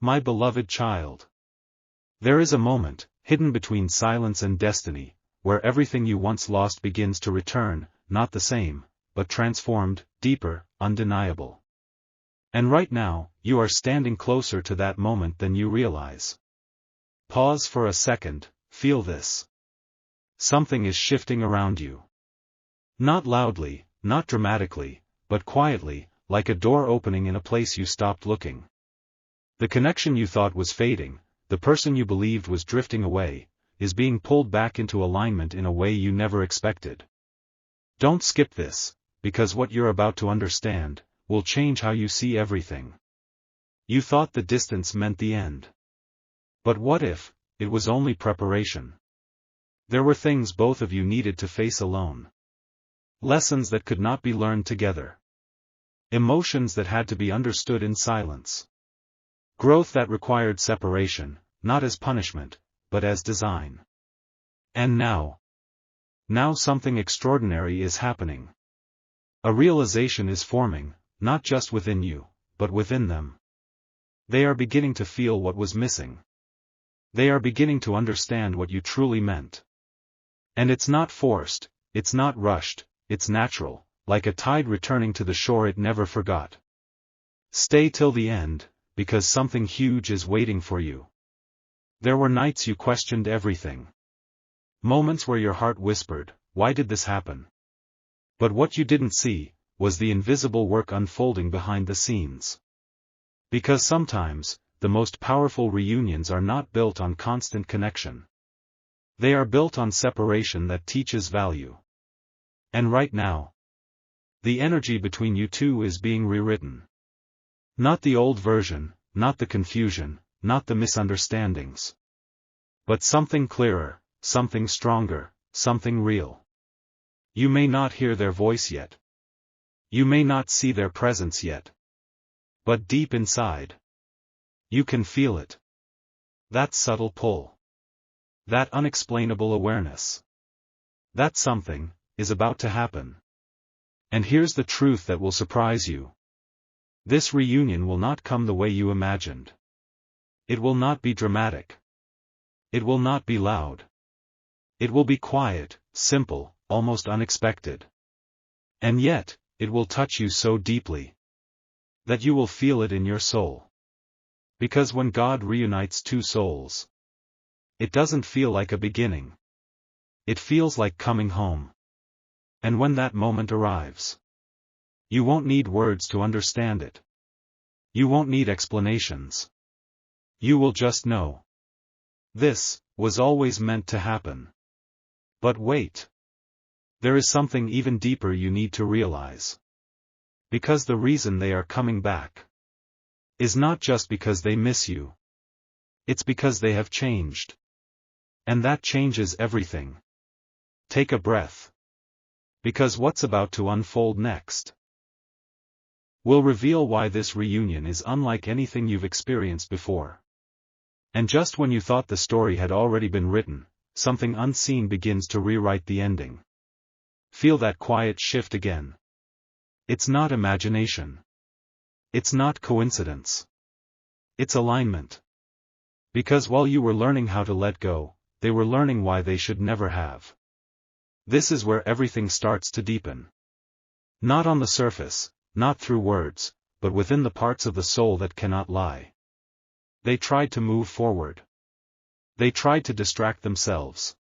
My beloved child. There is a moment, hidden between silence and destiny, where everything you once lost begins to return, not the same, but transformed, deeper, undeniable. And right now, you are standing closer to that moment than you realize. Pause for a second, feel this. Something is shifting around you. Not loudly, not dramatically, but quietly, like a door opening in a place you stopped looking. The connection you thought was fading, the person you believed was drifting away, is being pulled back into alignment in a way you never expected. Don't skip this, because what you're about to understand will change how you see everything. You thought the distance meant the end. But what if it was only preparation? There were things both of you needed to face alone. Lessons that could not be learned together. Emotions that had to be understood in silence. Growth that required separation, not as punishment, but as design. And now something extraordinary is happening. A realization is forming, not just within you, but within them. They are beginning to feel what was missing. They are beginning to understand what you truly meant. And it's not forced, it's not rushed, it's natural, like a tide returning to the shore it never forgot. Stay till the end, because something huge is waiting for you. There were nights you questioned everything. Moments where your heart whispered, "Why did this happen?" But what you didn't see was the invisible work unfolding behind the scenes. Because sometimes, the most powerful reunions are not built on constant connection. They are built on separation that teaches value. And right now, the energy between you two is being rewritten. Not the old version, not the confusion, not the misunderstandings. But something clearer, something stronger, something real. You may not hear their voice yet. You may not see their presence yet. But deep inside, you can feel it. That subtle pull. That unexplainable awareness. That something is about to happen. And here's the truth that will surprise you. This reunion will not come the way you imagined. It will not be dramatic. It will not be loud. It will be quiet, simple, almost unexpected. And yet, it will touch you so deeply that you will feel it in your soul. Because when God reunites two souls, it doesn't feel like a beginning. It feels like coming home. And when that moment arrives, you won't need words to understand it. You won't need explanations. You will just know. This was always meant to happen. But wait. There is something even deeper you need to realize. Because the reason they are coming back is not just because they miss you. It's because they have changed. And that changes everything. Take a breath. Because what's about to unfold next will reveal why this reunion is unlike anything you've experienced before. And just when you thought the story had already been written, something unseen begins to rewrite the ending. Feel that quiet shift again. It's not imagination. It's not coincidence. It's alignment. Because while you were learning how to let go, they were learning why they should never have. This is where everything starts to deepen. Not on the surface, not through words, but within the parts of the soul that cannot lie. They tried to move forward. They tried to distract themselves.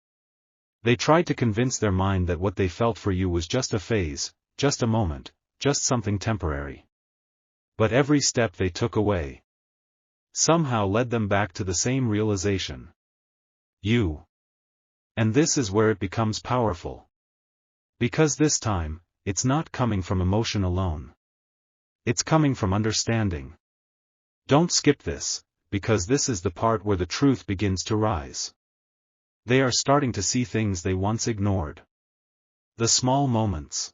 They tried to convince their mind that what they felt for you was just a phase, just a moment, just something temporary. But every step they took away somehow led them back to the same realization. You. And this is where it becomes powerful. Because this time, it's not coming from emotion alone. It's coming from understanding. Don't skip this, because this is the part where the truth begins to rise. They are starting to see things they once ignored. The small moments.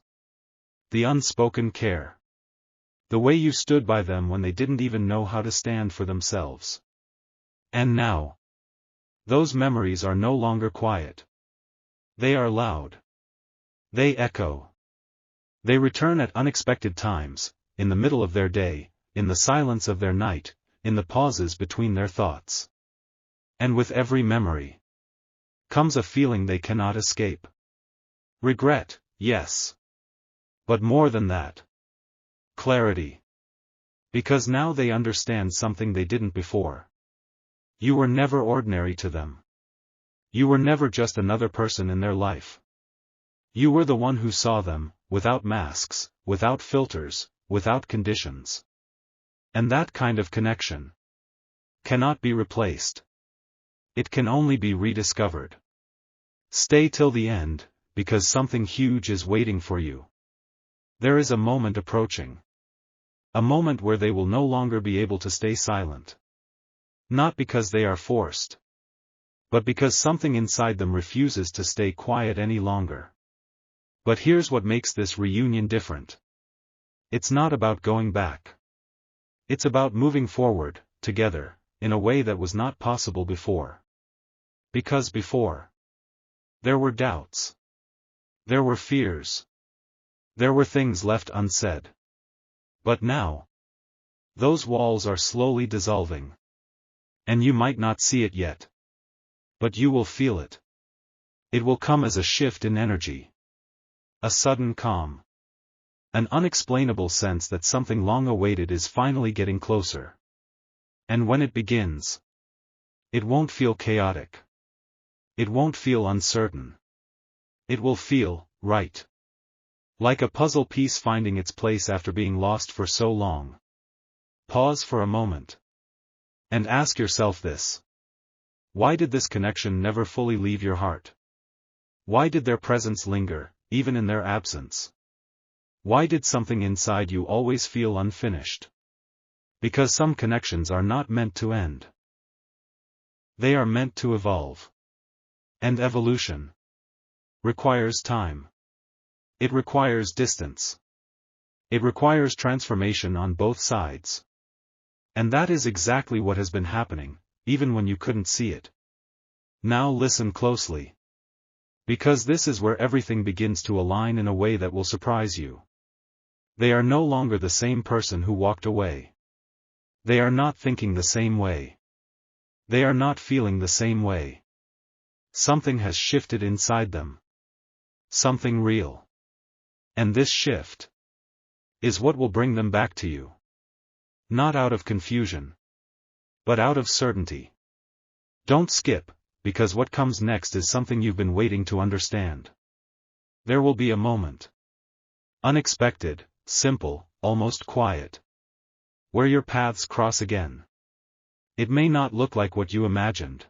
The unspoken care. The way you stood by them when they didn't even know how to stand for themselves. And now, those memories are no longer quiet. They are loud. They echo. They return at unexpected times, in the middle of their day, in the silence of their night, in the pauses between their thoughts. And with every memory comes a feeling they cannot escape. Regret, yes. But more than that. Clarity. Because now they understand something they didn't before. You were never ordinary to them. You were never just another person in their life. You were the one who saw them, without masks, without filters, without conditions. And that kind of connection cannot be replaced. It can only be rediscovered. Stay till the end, because something huge is waiting for you. There is a moment approaching. A moment where they will no longer be able to stay silent. Not because they are forced, but because something inside them refuses to stay quiet any longer. But here's what makes this reunion different. It's not about going back. It's about moving forward, together, in a way that was not possible before. Because before, there were doubts. There were fears. There were things left unsaid. But now, those walls are slowly dissolving. And you might not see it yet. But you will feel it. It will come as a shift in energy. A sudden calm. An unexplainable sense that something long awaited is finally getting closer. And when it begins, it won't feel chaotic. It won't feel uncertain. It will feel right. Like a puzzle piece finding its place after being lost for so long. Pause for a moment. And ask yourself this. Why did this connection never fully leave your heart? Why did their presence linger, even in their absence? Why did something inside you always feel unfinished? Because some connections are not meant to end. They are meant to evolve. And evolution requires time. It requires distance. It requires transformation on both sides. And that is exactly what has been happening, even when you couldn't see it. Now listen closely. Because this is where everything begins to align in a way that will surprise you. They are no longer the same person who walked away. They are not thinking the same way. They are not feeling the same way. Something has shifted inside them. Something real. And this shift is what will bring them back to you. Not out of confusion, but out of certainty. Don't skip, because what comes next is something you've been waiting to understand. There will be a moment. Unexpected, simple, almost quiet. Where your paths cross again. It may not look like what you imagined.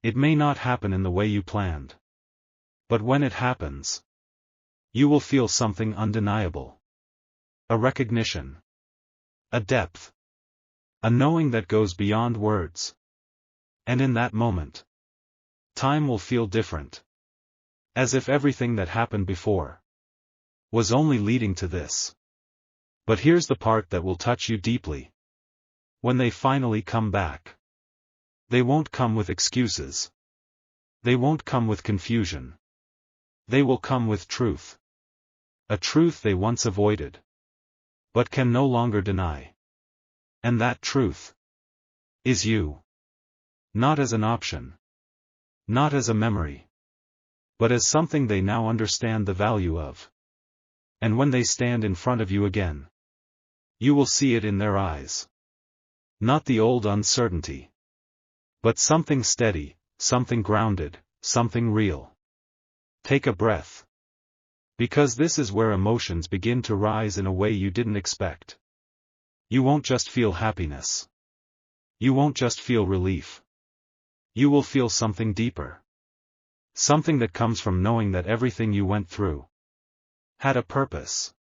It may not happen in the way you planned. But when it happens, you will feel something undeniable. A recognition. A depth. A knowing that goes beyond words. And in that moment, time will feel different. As if everything that happened before was only leading to this. But here's the part that will touch you deeply. When they finally come back, they won't come with excuses. They won't come with confusion. They will come with truth. A truth they once avoided, but can no longer deny. And that truth is you. Not as an option. Not as a memory. But as something they now understand the value of. And when they stand in front of you again, you will see it in their eyes. Not the old uncertainty. But something steady, something grounded, something real. Take a breath. Because this is where emotions begin to rise in a way you didn't expect. You won't just feel happiness. You won't just feel relief. You will feel something deeper. Something that comes from knowing that everything you went through had a purpose.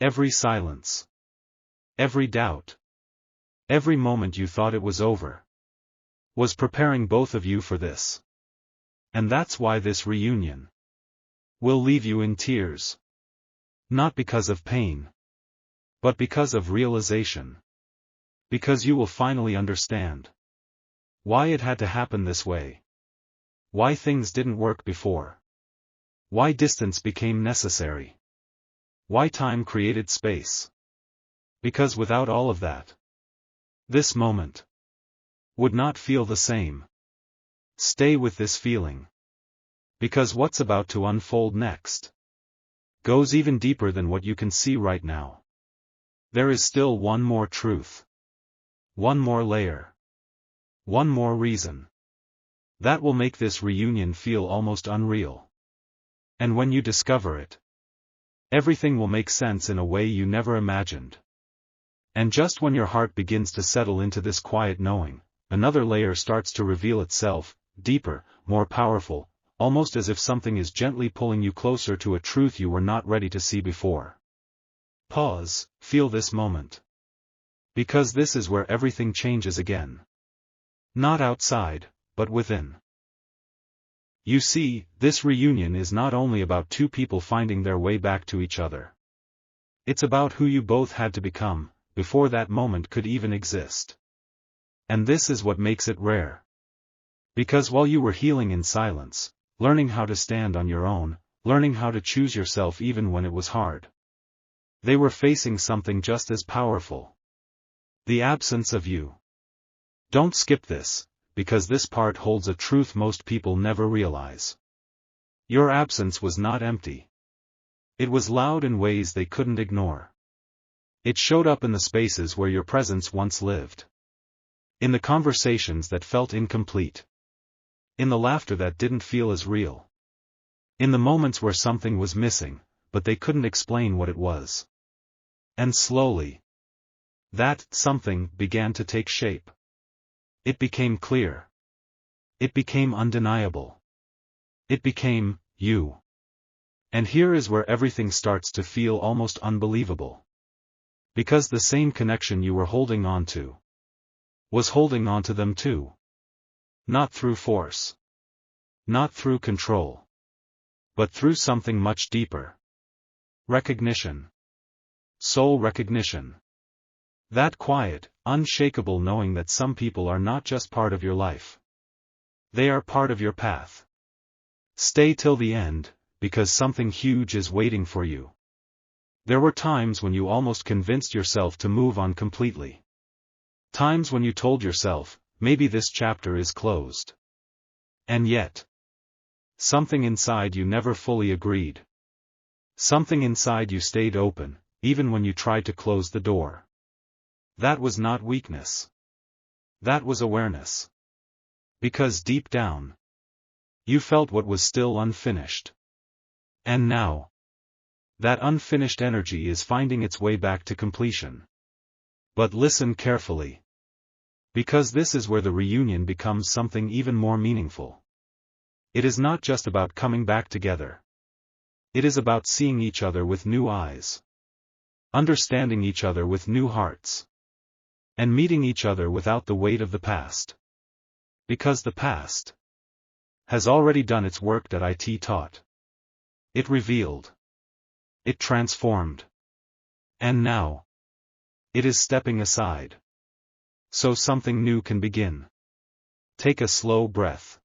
Every silence. Every doubt. Every moment you thought it was over was preparing both of you for this. And that's why this reunion will leave you in tears. Not because of pain, but because of realization. Because you will finally understand why it had to happen this way. Why things didn't work before. Why distance became necessary. Why time created space. Because without all of that, This moment would not feel the same. Stay with this feeling. Because what's about to unfold next goes even deeper than what you can see right now. There is still one more truth. One more layer. One more reason. That will make this reunion feel almost unreal. And when you discover it, everything will make sense in a way you never imagined. And just when your heart begins to settle into this quiet knowing, another layer starts to reveal itself, deeper, more powerful, almost as if something is gently pulling you closer to a truth you were not ready to see before. Pause, feel this moment. Because this is where everything changes again. Not outside, but within. You see, this reunion is not only about two people finding their way back to each other. It's about who you both had to become, before that moment could even exist. And this is what makes it rare. Because while you were healing in silence, learning how to stand on your own, learning how to choose yourself even when it was hard, they were facing something just as powerful. The absence of you. Don't skip this, because this part holds a truth most people never realize. Your absence was not empty. It was loud in ways they couldn't ignore. It showed up in the spaces where your presence once lived. In the conversations that felt incomplete. In the laughter that didn't feel as real. In the moments where something was missing, but they couldn't explain what it was. And slowly, that something began to take shape. It became clear. It became undeniable. It became you. And here is where everything starts to feel almost unbelievable. Because the same connection you were holding on to was holding on to them too. Not through force. Not through control. But through something much deeper. Recognition. Soul recognition. That quiet, unshakable knowing that some people are not just part of your life. They are part of your path. Stay till the end, because something huge is waiting for you. There were times when you almost convinced yourself to move on completely. Times when you told yourself, maybe this chapter is closed. And yet, something inside you never fully agreed. Something inside you stayed open, even when you tried to close the door. That was not weakness. That was awareness. Because deep down, you felt what was still unfinished. And now, that unfinished energy is finding its way back to completion. But listen carefully. Because this is where the reunion becomes something even more meaningful. It is not just about coming back together. It is about seeing each other with new eyes. Understanding each other with new hearts. And meeting each other without the weight of the past. Because the past has already done its work that it taught. It revealed. It transformed. And now, it is stepping aside. So something new can begin. Take a slow breath.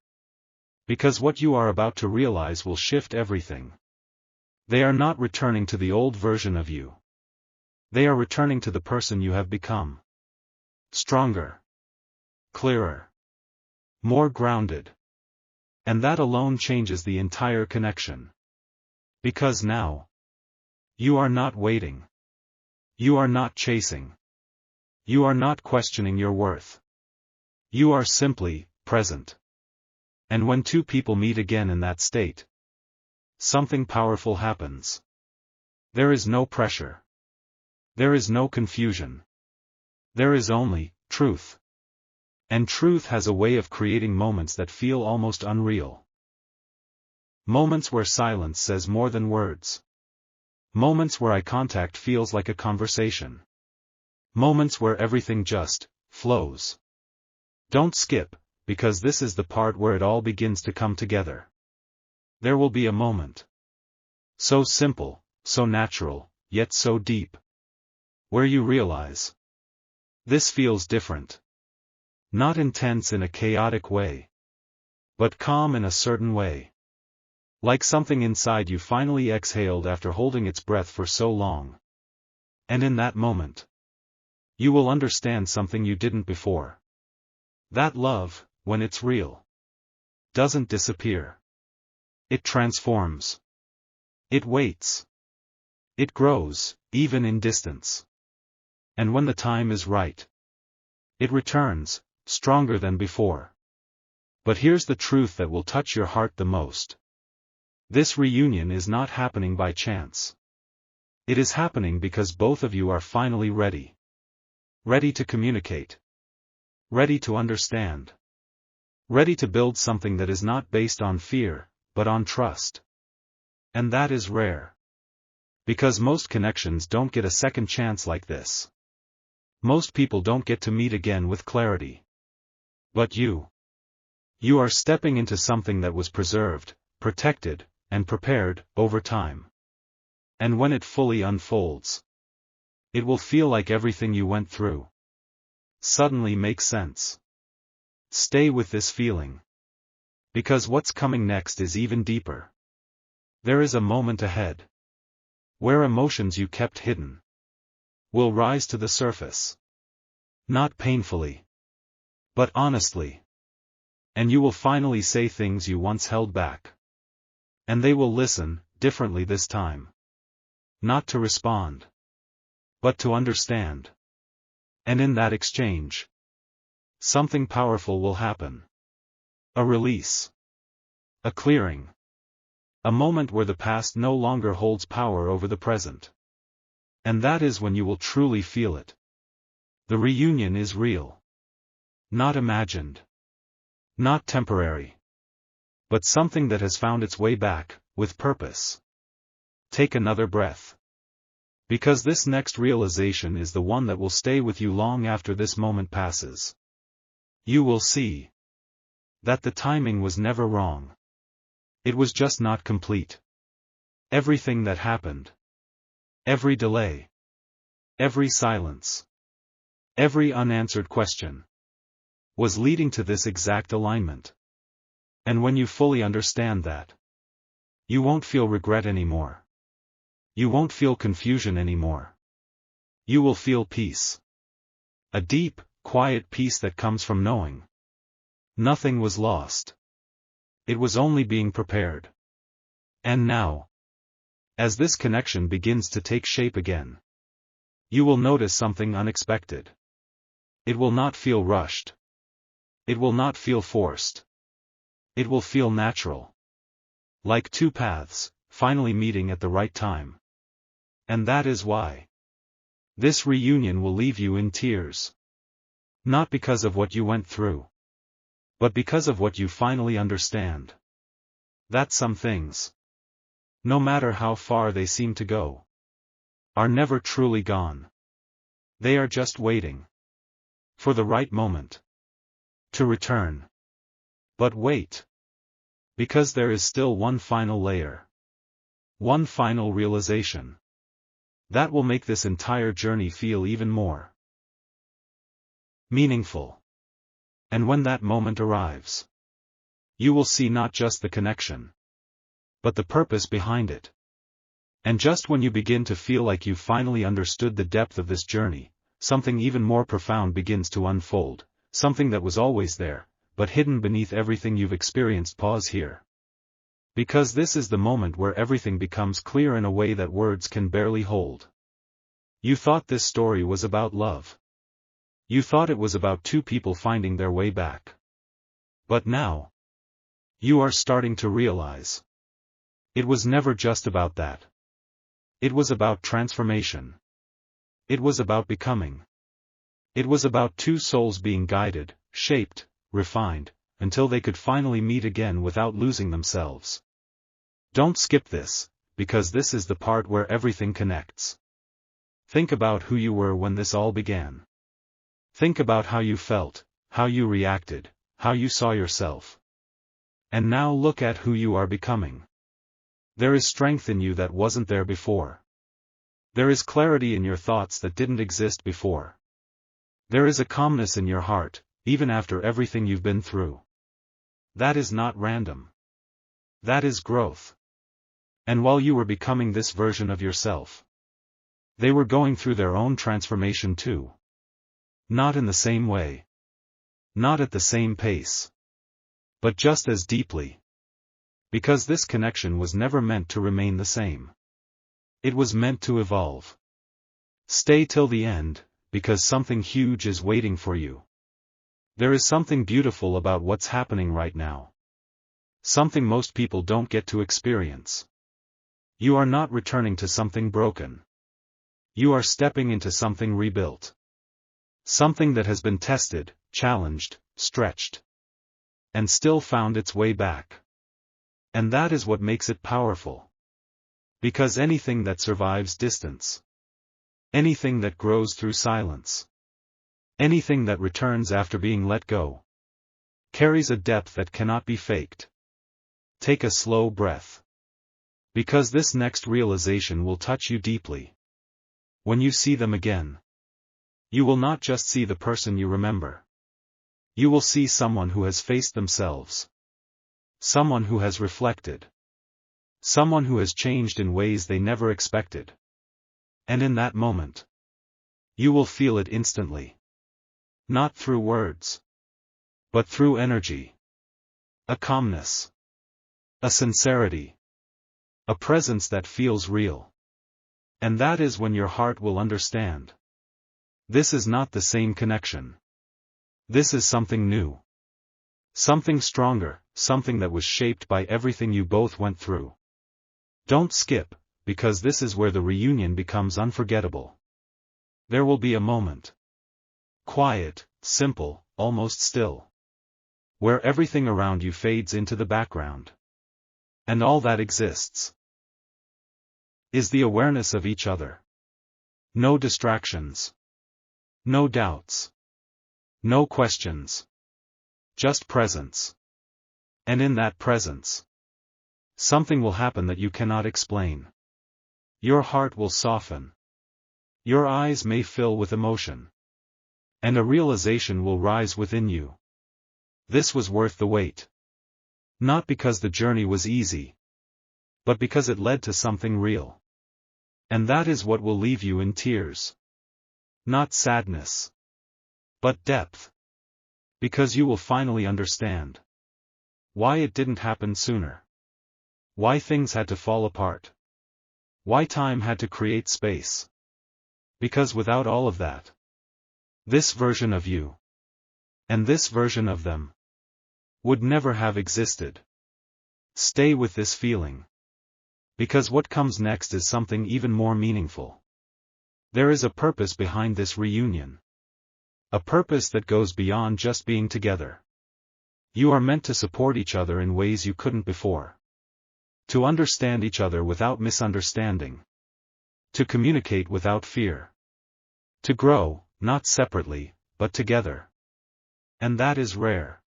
Because what you are about to realize will shift everything. They are not returning to the old version of you. They are returning to the person you have become. Stronger. Clearer. More grounded. And that alone changes the entire connection. Because now, you are not waiting. You are not chasing. You are not questioning your worth. You are simply present. And when two people meet again in that state, something powerful happens. There is no pressure. There is no confusion. There is only truth. And truth has a way of creating moments that feel almost unreal. Moments where silence says more than words. Moments where eye contact feels like a conversation. Moments where everything just flows. Don't skip, because this is the part where it all begins to come together. There will be a moment. So simple, so natural, yet so deep. Where you realize. This feels different. Not intense in a chaotic way. But calm in a certain way. Like something inside you finally exhaled after holding its breath for so long. And in that moment, You will understand something you didn't before. That love, when it's real, doesn't disappear. It transforms. It waits. It grows, even in distance. And when the time is right, it returns, stronger than before. But here's the truth that will touch your heart the most. This reunion is not happening by chance. It is happening because both of you are finally ready. Ready to communicate. Ready to understand. Ready to build something that is not based on fear, but on trust. And that is rare. Because most connections don't get a second chance like this. Most people don't get to meet again with clarity. But you are stepping into something that was preserved, protected, and prepared, over time. And when it fully unfolds, it will feel like everything you went through suddenly makes sense. Stay with this feeling. Because what's coming next is even deeper. There is a moment ahead, where emotions you kept hidden will rise to the surface. Not painfully, but honestly. And you will finally say things you once held back. And they will listen, differently this time. Not to respond, but to understand. And in that exchange, something powerful will happen. A release. A clearing. A moment where the past no longer holds power over the present. And that is when you will truly feel it. The reunion is real. Not imagined. Not temporary. But something that has found its way back, with purpose. Take another breath. Because this next realization is the one that will stay with you long after this moment passes. You will see that the timing was never wrong. It was just not complete. Everything that happened, every delay, every silence, every unanswered question, was leading to this exact alignment. And when you fully understand that, you won't feel regret anymore. You won't feel confusion anymore. You will feel peace. A deep, quiet peace that comes from knowing nothing was lost. It was only being prepared. And now, as this connection begins to take shape again, you will notice something unexpected. It will not feel rushed. It will not feel forced. It will feel natural. Like two paths, finally meeting at the right time. And that is why this reunion will leave you in tears. Not because of what you went through, but because of what you finally understand. That some things, no matter how far they seem to go, are never truly gone. They are just waiting for the right moment to return. But wait. Because there is still one final layer. One final realization. That will make this entire journey feel even more meaningful. And when that moment arrives, you will see not just the connection, but the purpose behind it. And just when you begin to feel like you finally understood the depth of this journey, something even more profound begins to unfold, something that was always there, but hidden beneath everything you've experienced. Pause here. Because this is the moment where everything becomes clear in a way that words can barely hold. You thought this story was about love. You thought it was about two people finding their way back. But now, you are starting to realize, it was never just about that. It was about transformation. It was about becoming. It was about two souls being guided, shaped, refined, until they could finally meet again without losing themselves. Don't skip this, because this is the part where everything connects. Think about who you were when this all began. Think about how you felt, how you reacted, how you saw yourself. And now look at who you are becoming. There is strength in you that wasn't there before. There is clarity in your thoughts that didn't exist before. There is a calmness in your heart, even after everything you've been through. That is not random. That is growth. And while you were becoming this version of yourself, they were going through their own transformation too. Not in the same way. Not at the same pace. But just as deeply. Because this connection was never meant to remain the same. It was meant to evolve. Stay till the end, because something huge is waiting for you. There is something beautiful about what's happening right now. Something most people don't get to experience. You are not returning to something broken. You are stepping into something rebuilt. Something that has been tested, challenged, stretched. And still found its way back. And that is what makes it powerful. Because anything that survives distance. Anything that grows through silence. Anything that returns after being let go. Carries a depth that cannot be faked. Take a slow breath. Because this next realization will touch you deeply. When you see them again. You will not just see the person you remember. You will see someone who has faced themselves. Someone who has reflected. Someone who has changed in ways they never expected. And in that moment, you will feel it instantly. Not through words. But through energy. A calmness. A sincerity. A presence that feels real. And that is when your heart will understand. This is not the same connection. This is something new. Something stronger, something that was shaped by everything you both went through. Don't skip, because this is where the reunion becomes unforgettable. There will be a moment. Quiet, simple, almost still. Where everything around you fades into the background. And all that exists is the awareness of each other. No distractions. No doubts. No questions. Just presence. And in that presence, something will happen that you cannot explain. Your heart will soften. Your eyes may fill with emotion. And a realization will rise within you. This was worth the wait. Not because the journey was easy. But because it led to something real. And that is what will leave you in tears. Not sadness. But depth. Because you will finally understand. Why it didn't happen sooner. Why things had to fall apart. Why time had to create space. Because without all of that, this version of you, and this version of them, would never have existed. Stay with this feeling. Because what comes next is something even more meaningful. There is a purpose behind this reunion. A purpose that goes beyond just being together. You are meant to support each other in ways you couldn't before. To understand each other without misunderstanding. To communicate without fear. To grow, not separately, but together. And that is rare.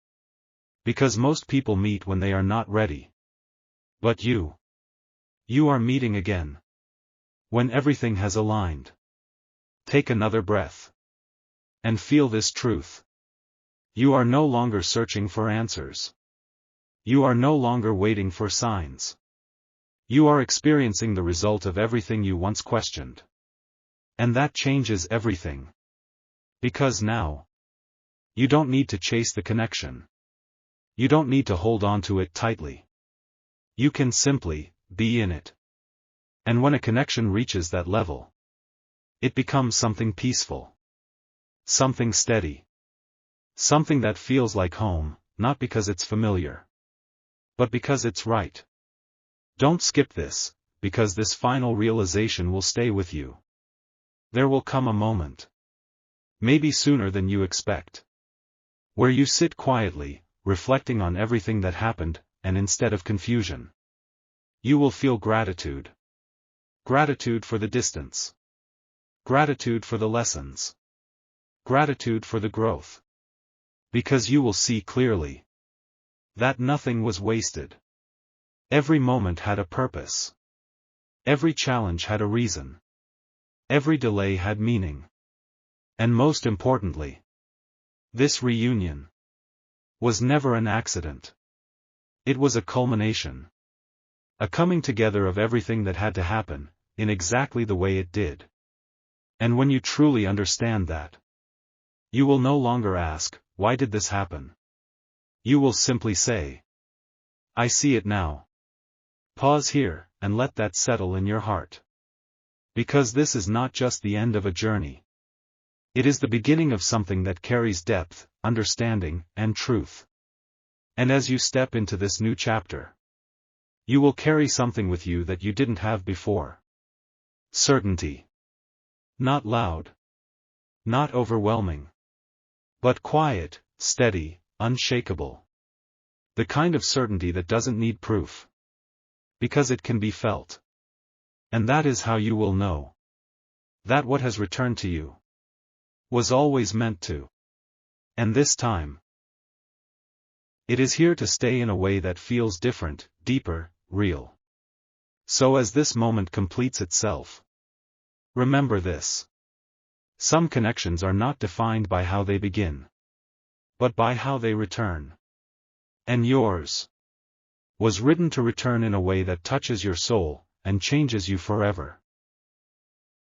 Because most people meet when they are not ready. But you are meeting again. When everything has aligned. Take another breath. And feel this truth. You are no longer searching for answers. You are no longer waiting for signs. You are experiencing the result of everything you once questioned. And that changes everything. Because now, you don't need to chase the connection. You don't need to hold on to it tightly. You can simply be in it. And when a connection reaches that level, it becomes something peaceful. Something steady. Something that feels like home, not because it's familiar. But because it's right. Don't skip this, because this final realization will stay with you. There will come a moment. Maybe sooner than you expect. Where you sit quietly, reflecting on everything that happened, and instead of confusion, you will feel gratitude. Gratitude for the distance. Gratitude for the lessons. Gratitude for the growth. Because you will see clearly that nothing was wasted. Every moment had a purpose. Every challenge had a reason. Every delay had meaning. And most importantly, this reunion was never an accident. It was a culmination. A coming together of everything that had to happen, in exactly the way it did. And when you truly understand that, You will no longer ask, why did this happen? You will simply say, I see it now. Pause here, and let that settle in your heart. Because this is not just the end of a journey. It is the beginning of something that carries depth, understanding, and truth. And as you step into this new chapter, you will carry something with you that you didn't have before. Certainty. Not loud. Not overwhelming. But quiet, steady, unshakable. The kind of certainty that doesn't need proof. Because it can be felt. And that is how you will know that what has returned to you was always meant to. And this time, it is here to stay in a way that feels different, deeper, real. So as this moment completes itself, remember this. Some connections are not defined by how they begin, but by how they return. And yours was written to return in a way that touches your soul, and changes you forever.